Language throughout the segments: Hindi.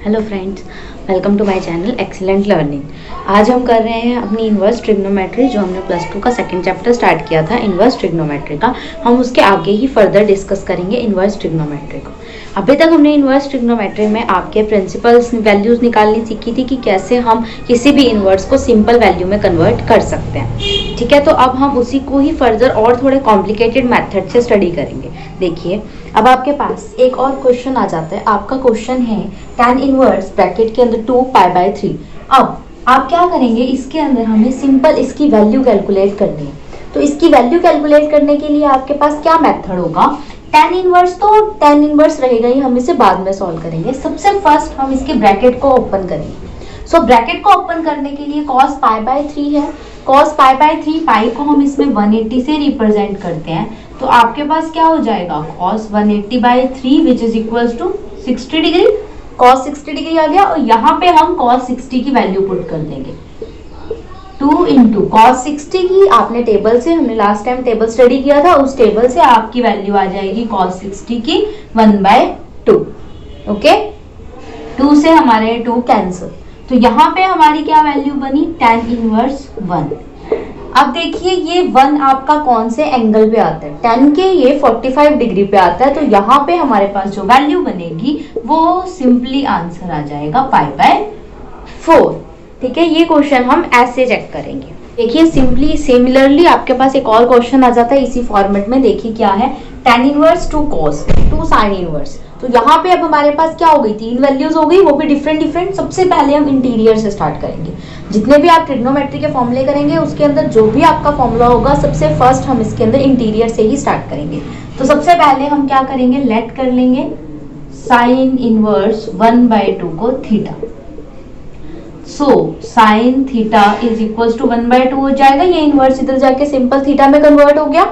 Hello friends, welcome to my channel Excellent Learning. आज हम कर रहे हैं अपनी इन्वर्स ट्रिग्नोमेट्री, जो हमने प्लस 2 का सेकंड चैप्टर स्टार्ट किया था इन्वर्स ट्रिग्नोमेट्री का। हम उसके आगे ही फर्दर डिस्कस करेंगे इन्वर्स ट्रिग्नोमेट्री को। अभी तक हमने इन्वर्स ट्रिग्नोमेट्री में आपके प्रिंसिपल्स वैल्यूज निकालनी सीखी थी कि कैसे हम किसी भी इन्वर्स को सिंपल वैल्यू में कन्वर्ट कर सकते हैं। ठीक है, तो अब हम उसी को ही फर्दर और थोड़े कॉम्प्लिकेटेड मेथड से स्टडी करेंगे। देखिए, अब आपके पास एक और क्वेश्चन आ जाता है। आपका क्वेश्चन है tan इनवर्स ब्रैकेट के अंदर 2π/3। अब आप क्या करेंगे, इसके अंदर हमें सिंपल इसकी वैल्यू कैलकुलेट करनी है। तो इसकी वैल्यू कैलकुलेट करने के लिए आपके पास क्या मेथड होगा, tan इनवर्स तो tan इनवर्स रहेगा ही, हम इसे बाद में सॉल्व करेंगे। सबसे फर्स्ट हम इसके ब्रैकेट को ओपन करेंगे। सो ब्रैकेट को ओपन करने के लिए cos π/3 है। cos π/3 पाई को हम इसमें 180 से रिप्रेजेंट करते हैं, तो आपके पास क्या हो जाएगा cos 180/3 which is equals to 60 degree. cos 60 degree आ गया और यहाँ पे हम cos 60 की वैल्यू पुट कर देंगे। 2 इंटू cos 60 की आपने टेबल से, हमने लास्ट टाइम टेबल स्टडी किया था, उस टेबल से आपकी वैल्यू आ जाएगी cos 60 की 1/2। ओके, 2 से हमारे 2 कैंसिल, तो यहाँ पे हमारी क्या वैल्यू बनी, tan इनवर्स 1। अब देखिए ये 1 आपका कौन से एंगल पे आता है, tan के ये 45 डिग्री पे आता है, तो यहाँ पे हमारे पास जो वैल्यू बनेगी वो सिंपली आंसर आ जाएगा π/4। ठीक है, ये क्वेश्चन हम ऐसे चेक करेंगे। देखिए सिमिलरली आपके पास एक और क्वेश्चन आ जाता है इसी फॉर्मेट में। देखिए क्या है, tan inverse 2 cos 2 sin inverse. तो यहाँ पे अब हमारे पास क्या हो गई, 3 वैल्यूज हो गई, वो भी डिफरेंट। सबसे पहले हम इंटीरियर से स्टार्ट करेंगे। जितने भी आप ट्रिग्नोमेट्री के फॉर्मूले करेंगे उसके अंदर जो भी आपका फॉर्मूला होगा, सबसे फर्स्ट हम इसके अंदर इंटीरियर से ही स्टार्ट करेंगे। तो सबसे पहले हम क्या करेंगे, लेट कर लेंगे साइन इनवर्स 1/2 को थीटा। So sine theta is equal to 1/2 हो जाएगा। ये इनवर्स इधर जाके सिंपल थीटा में कन्वर्ट हो गया,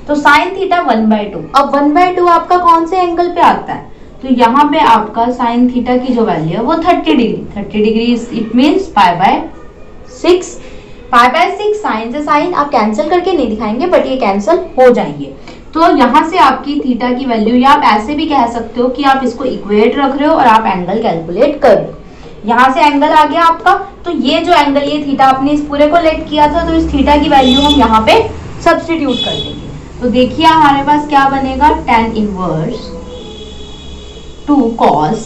तो साइन थीटा 1/2। अब 1/2 आपका कौन से एंगल पे आता है, तो यहाँ पे आपका साइन थीटा की जो वैल्यू है वो 30 डिग्री इट मीन्स π/6। π/6 साइन से साइन आप कैंसिल करके नहीं दिखाएंगे, बट ये कैंसिल हो जाएंगे। तो यहाँ से आपकी थीटा की वैल्यू, या आप ऐसे भी कह सकते हो कि आप इसको इक्वेट रख रहे हो और आप एंगल कैलकुलेट कर रहे हो। यहाँ से एंगल आ गया आपका, तो ये जो एंगल, ये थीटा आपने इस पूरे को लेट किया था, तो इस थीटा की वैल्यू हम यहाँ पे सब्स्टिट्यूट कर देंगे। तो देखिए हमारे पास क्या बनेगा, tan इनवर्स 2 cos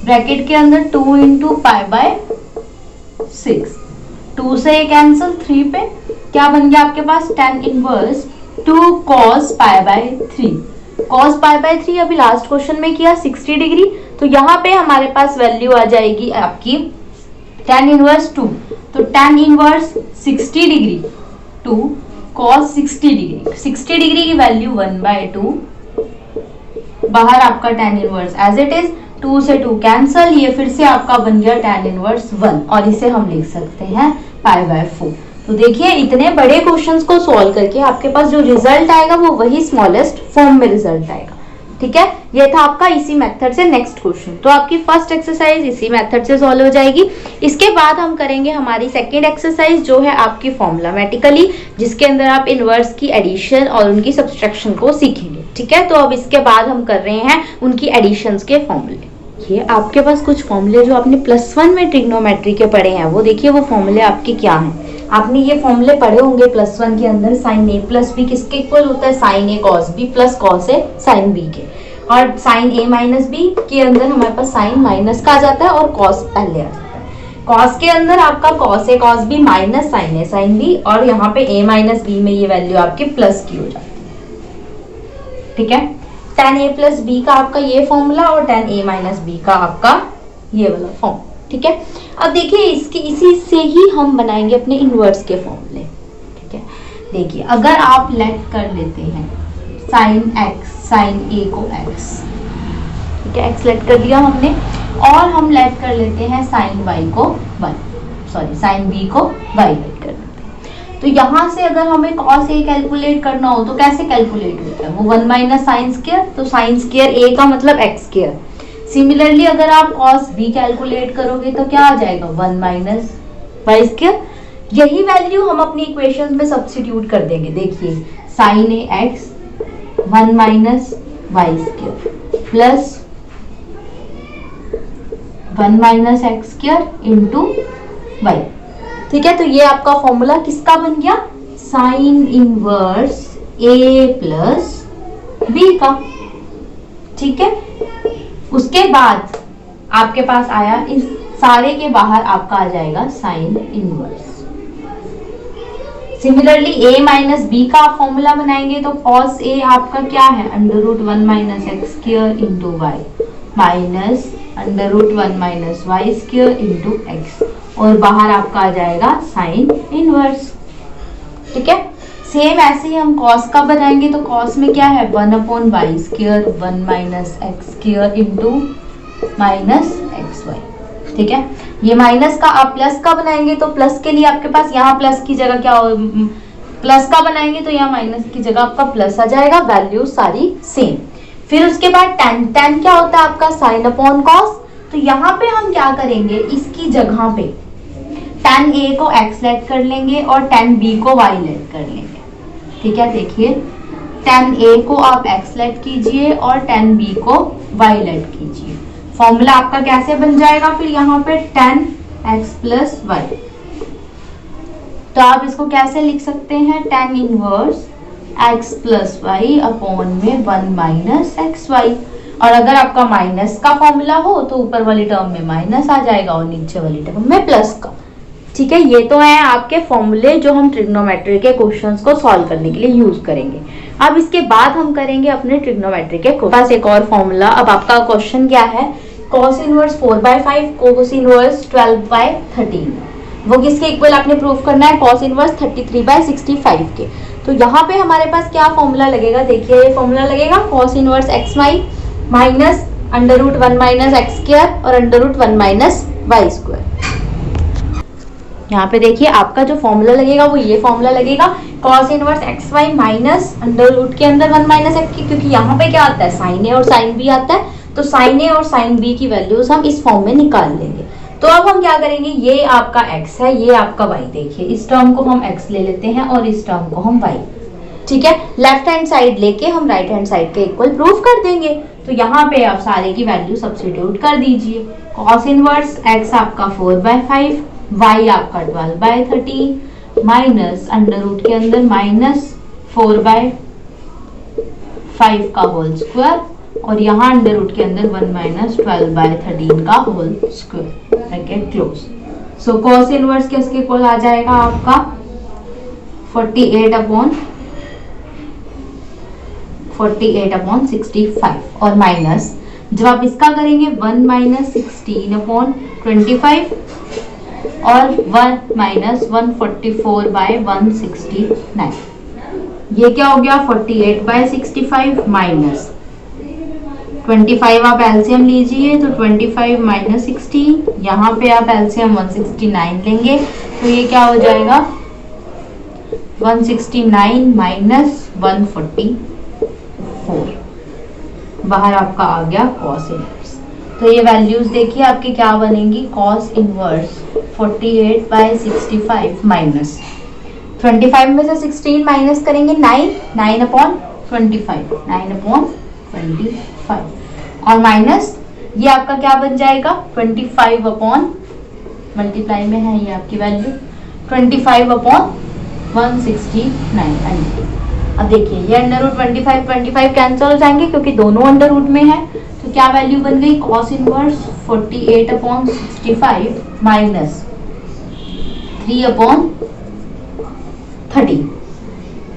ब्रैकेट के अंदर 2 इंटू π/6। 2 से ये कैंसिल, 3 पे क्या बन गया आपके पास, tan इनवर्स 2 cos π/3। cos π/3 अभी लास्ट क्वेश्चन में किया 60 डिग्री, तो यहाँ पे हमारे पास वैल्यू आ जाएगी आपकी tan इनवर्स 2, तो tan inverse 60 degree 2 cos 60 degree. 60 degree की वैल्यू 1/2, बाहर आपका tan inverse as it is, 2 से 2 कैंसल, ये फिर से आपका बन गया tan इनवर्स 1, और इसे हम लिख सकते हैं π/4। तो देखिए इतने बड़े क्वेश्चंस को सॉल्व करके आपके पास जो रिजल्ट आएगा वो वही स्मॉलेस्ट फॉर्म में रिजल्ट आएगा। ठीक है, ये था आपका इसी मेथड से नेक्स्ट क्वेश्चन। तो आपकी फर्स्ट एक्सरसाइज इसी मेथड से सॉल्व हो जाएगी। इसके बाद हम करेंगे हमारी सेकंड एक्सरसाइज, जो है आपकी फॉर्मूलामेटिकली, जिसके अंदर आप इनवर्स की एडिशन और उनकी सब्सट्रैक्शन को सीखेंगे। ठीक है, तो अब इसके बाद हम कर रहे हैं उनकी एडिशंस के फॉर्मूले। ये आपके पास कुछ फॉर्मूले जो आपने +1 में ट्रिग्नोमेट्री के पढ़े हैं, वो देखिए वो फॉर्मूले आपके क्या हैं। आपने ये फॉर्मूले पढ़े होंगे +1 के अंदर, साइन a + b किसके इक्वल होता है, sine a cos b plus cos a sine b के। और साइन a - b के अंदर हमारे पास साइन माइनस का आ जाता है और cos पहले आ जाता है। cos के अंदर आपका cos a cos b minus sine a sine b, और यहाँ पे a - b में ये वैल्यू आपकी प्लस की हो जाती है। ठीक है, tan a + b का आपका ये फॉर्मूला और tan a - b का आपका ये वाला फॉर्म। ठीक है, अब देखिए इसी से ही हम बनाएंगे अपने इनवर्स के फॉर्मूले। ठीक है, देखिए अगर आप लेट कर लेते हैं साइन x, साइन a को x, ठीक है, x लेट कर लिया हमने, और हम लेट कर लेते हैं साइन y को y, सॉरी साइन b को y लेट कर लेते हैं। तो यहाँ से अगर हमें cos a कैलकुलेट करना हो तो कैसे कैलकुलेट होता है, वो 1 - साइन स्क्वायर, तो साइन स्क्वायर a का मतलब x स्क्वायर। सिमिलरली अगर आप cos b कैलकुलेट करोगे तो क्या आ जाएगा, 1 - y स्क्वायर। यही वैल्यू हम अपनी इक्वेशन में सब्स्टिट्यूट कर देंगे। देखिए sine a x 1 - y square plus 1 minus X square into Y. ठीक है, तो ये आपका फॉर्मूला किसका बन गया, sine inverse A plus B का। ठीक है, उसके बाद आपके पास आया, इस सारे के बाहर आपका आ जाएगा sine inverse. Similarly a minus B का आप फॉर्मूला बनाएंगे तो cos a आपका क्या है, under root 1 minus X square into Y minus under root 1 minus Y square into X, और बाहर आपका आ जाएगा साइन इनवर्स। ठीक है, सेम ऐसे ही हम cos का बनाएंगे तो cos में क्या है, 1 upon Y square 1 minus X square into minus X Y. ठीक है, ये माइनस का आप प्लस का बनाएंगे तो प्लस के लिए आपके पास यहाँ प्लस की जगह क्या हो, प्लस का बनाएंगे तो यहाँ माइनस की जगह आपका प्लस आ जाएगा, वैल्यू सारी सेम। फिर उसके बाद tan, tan क्या होता है आपका साइन अपॉन कॉस, तो यहाँ पे हम क्या करेंगे, इसकी जगह पे tan a को x लेट कर लेंगे और tan b को y लेट कर लेंगे। ठीक है, देखिए tan a को आप x लेट कीजिए और tan b को y लेट कीजिए। फॉर्मूला आपका कैसे बन जाएगा फिर यहाँ पे tan x प्लस वाई, तो आप इसको कैसे लिख सकते हैं, tan inverse x plus Y upon में 1 माइनस एक्स वाई। और अगर आपका माइनस का फॉर्मूला हो तो ऊपर वाली टर्म में माइनस आ जाएगा और नीचे वाली टर्म में प्लस का। ठीक है, ये तो है आपके फॉर्मूले जो हम ट्रिग्नोमेट्री के क्वेश्चंस को सॉल्व करने के लिए यूज करेंगे। अब इसके बाद हम करेंगे अपने ट्रिग्नोमेट्री के पास एक और फॉर्मूला। अब आपका क्वेश्चन क्या है, cos इनवर्स 4/5 cos इनवर्स 12/13, वो किसके इक्वल आपने प्रूव करना है, cos इनवर्स 33/65 के। तो यहाँ पे हमारे पास क्या फॉर्मूला लगेगा, देखिए ये फॉर्मूला लगेगा cos inverse X Y minus under root 1 minus X square और under root 1 minus Y square. यहाँ पे देखिए आपका जो फॉर्मूला लगेगा वो ये फॉर्मूला लगेगा, cos inverse X Y minus under root के अंदर 1 माइनस एक्स की, क्योंकि यहाँ पे क्या आता है साइन ए और साइन बी आता है, तो साइन ए और साइन बी की वैल्यूज हम इस फॉर्म में निकाल लेंगे। तो अब हम क्या करेंगे, ये आपका x है, ये आपका y, देखिए इस टर्म को हम x ले लेते हैं और इस टर्म को हम y। ठीक है, लेफ्ट हैंड साइड लेके हम राइट हैंड साइड के इक्वल प्रूफ कर देंगे। तो यहाँ पे आप सारे की वैल्यू सब्स्टिट्यूट कर दीजिए, cos इनवर्स x आपका 4/5, y आपका 12/13 माइनस अंडर रूट के अंदर माइनस 4/5 का होल स्क्वायर और यहाँ अंडर रूट के अंदर 1 माइनस 12/13 का होल स्क्वायर, ब्रैकेट क्लोज। सो cos इनवर्स किसके इक्वल आ जाएगा आपका 48/65 और माइनस जब आप इसका करेंगे 1 माइनस 16/25 और 1 माइनस 144/169, ये क्या हो गया 48/65 माइनस 25, आप एलसीएम लीजिए तो 25 माइनस 16, यहाँ पे आप एलसीएम 169 लेंगे तो ये क्या हो जाएगा 169 माइनस 144, बाहर आपका आ गया cos इनवर्स। तो ये वैल्यूज देखिए आपकी क्या बनेंगी, cos इनवर्स 48/65 माइनस 25 में से 16 माइनस करेंगे 9/25 और माइनस ये आपका क्या बन जाएगा 25 अपॉन मल्टीप्लाई में है ये आपकी वैल्यू 25/169। अब देखिए ये अंडर रूट 25 कैंसिल हो जाएंगे क्योंकि दोनों अंडर रूट में है, तो क्या वैल्यू बन गई cos इनवर्स 48/65 माइनस 3/13।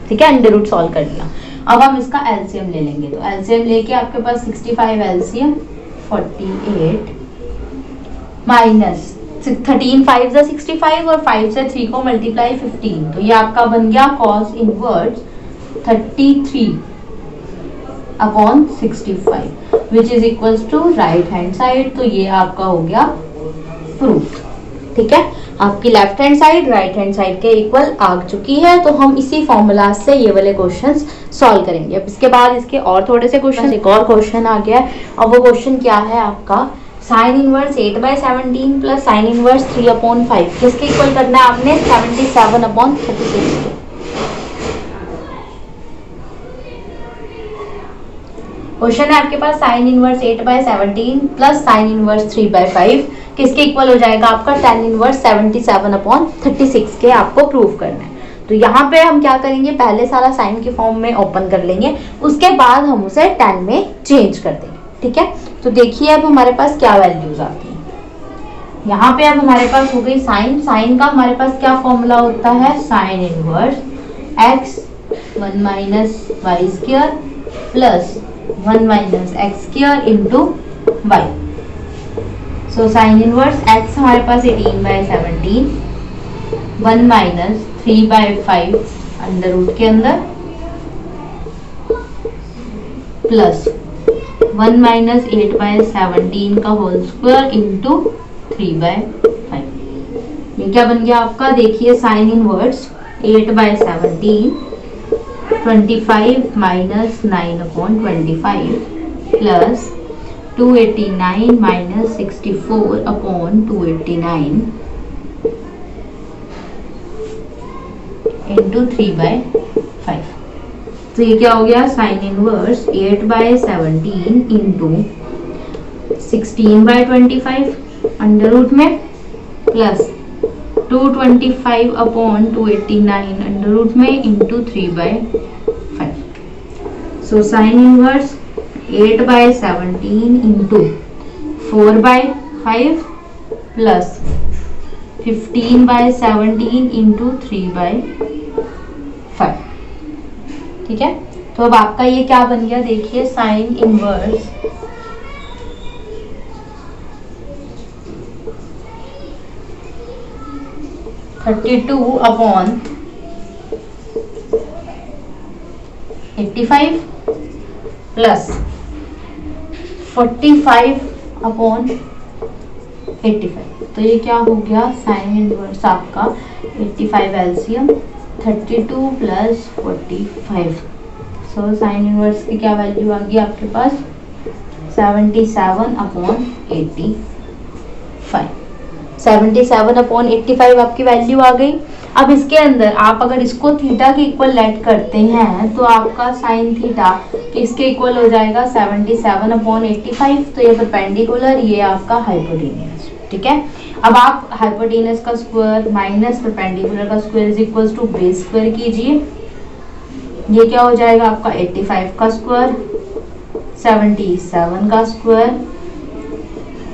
ठीक है, अंडर रूट सॉल्व कर लिया। अब हम इसका एलसीएम ले लेंगे, तो एलसीएम लेके आपके पास 65 एलसीएम 48 माइनस 13 5 से 65 और 5 से 3 को मल्टीप्लाई 15, तो ये आपका बन गया cos inverse 33/65 which is equals to right hand side. तो ये आपका हो गया प्रूफ। ठीक है, आपकी left hand side right hand side के इक्वल आ चुकी है, तो हम इसी फॉर्मूला से ये वाले क्वेश्चंस सॉल्व करेंगे। अब इसके बाद इसके और थोड़े से क्वेश्चन, एक और क्वेश्चन आ गया है और वो क्वेश्चन क्या है आपका sign inverse 8/17 plus sine inverse 3/5 किसके इक्वल करना है आपने 77/36 के। क्वेश्चन है आपके पास sine inverse 8/17 plus sine inverse 3/5 किसके इक्वल हो जाएगा आपका tan इनवर्स 77/36 के आपको प्रूव करना है। तो यहाँ पे हम क्या करेंगे, पहले सारा साइन के फॉर्म में ओपन कर लेंगे, उसके बाद हम उसे tan में चेंज कर देंगे। ठीक है, तो देखिए अब हमारे पास क्या वैल्यूज आती है। यहाँ पे अब हमारे पास हो गई साइन, साइन का हमारे पास क्या फॉर्मूला होता है, sine inverse x 1 minus Y square plus 1 minus X square into Y. So sine inverse x हमारे पास 18/17 1 माइनस 3/5 अंडर रूट के अंदर प्लस 1 माइनस 8/17 का होल स्क्वायर इंटू 3/5। ये क्या बन गया आपका, देखिए sine inverse 8/17 25 minus 9/25 plus 289 minus 64/289 into 3/5। तो ये क्या हो गया, sine inverse 8/17 into 16/25 under root में प्लस 225/289 अंडर रूट में into 3/5। So sine inverse 8/17 into 4/5 plus 15/17 into 3/5। ठीक है, तो अब आपका ये क्या बन गया, देखिए साइन इनवर्स 32/85 प्लस 45/85। तो ये क्या हो गया, साइन इनवर्स आपका 85 एलसीएम 32 प्लस 45। सो साइन इनवर्स की क्या वैल्यू आ गई आपके पास, 77/85। 77/85 आपकी वैल्यू आ गई। अब इसके अंदर आप अगर इसको थीटा के इक्वल लेट करते हैं तो आपका साइन थीटा इसके इक्वल हो जाएगा 77/85। तो ये परपेंडिकुलर, ये आपका हाइपोटेन्यूज। ठीक है, अब आप हाइपोटेन्यूज का स्क्वायर माइनस परपेंडिकुलर का square is equal to base square कीजिए। ये क्या हो जाएगा आपका 85 का स्क्वायर 77 का square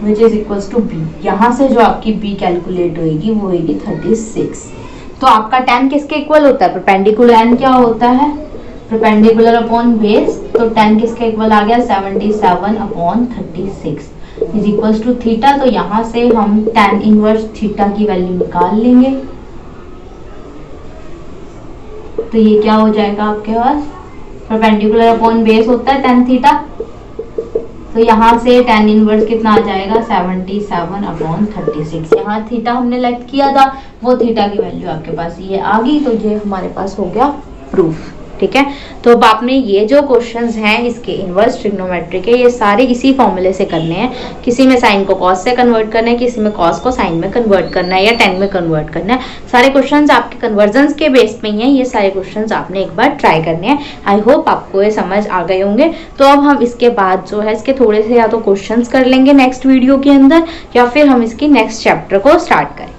which is equals to b। यहाँ से जो आपकी b कैलकुलेट होगी वो होगी 36। तो आपका tan किसके इक्वल होता है, परपेंडिकुलर। n क्या होता है, परपेंडिकुलर अपॉन बेस। तो tan किसके इक्वल आ गया, 77/36 इज इक्वल्स टू थीटा। तो यहाँ से हम tan इनवर्स थीटा की वैल्यू निकाल लेंगे। तो ये क्या हो जाएगा आपके पास, परपेंडिकुलर अपॉन बेस होता है tan थीटा। तो यहाँ से tan इनवर्स कितना आ जाएगा, 77/36। यहाँ थीटा हमने लेट किया था, वो थीटा की वैल्यू आपके पास ये आ गई। तो ये हमारे पास हो गया प्रूफ। ठीक है, तो अब आपने ये जो क्वेश्चंस हैं इसके इनवर्स ट्रिग्नोमेट्री के, ये सारे इसी फॉर्मूले से करने हैं। किसी में साइन को कॉस से कन्वर्ट करना है, किसी में कॉस को साइन में कन्वर्ट करना है या टेन में कन्वर्ट करना है। सारे क्वेश्चंस आपके कन्वर्जन्स के बेस पे ही हैं। ये सारे क्वेश्चंस आपने एक बार ट्राई करने हैं। आई होप आपको ये समझ आ गए होंगे। तो अब हम इसके बाद जो है इसके थोड़े से या तो क्वेश्चंस कर लेंगे नेक्स्ट वीडियो के अंदर, या फिर हम इसकी नेक्स्ट चैप्टर को स्टार्ट करें।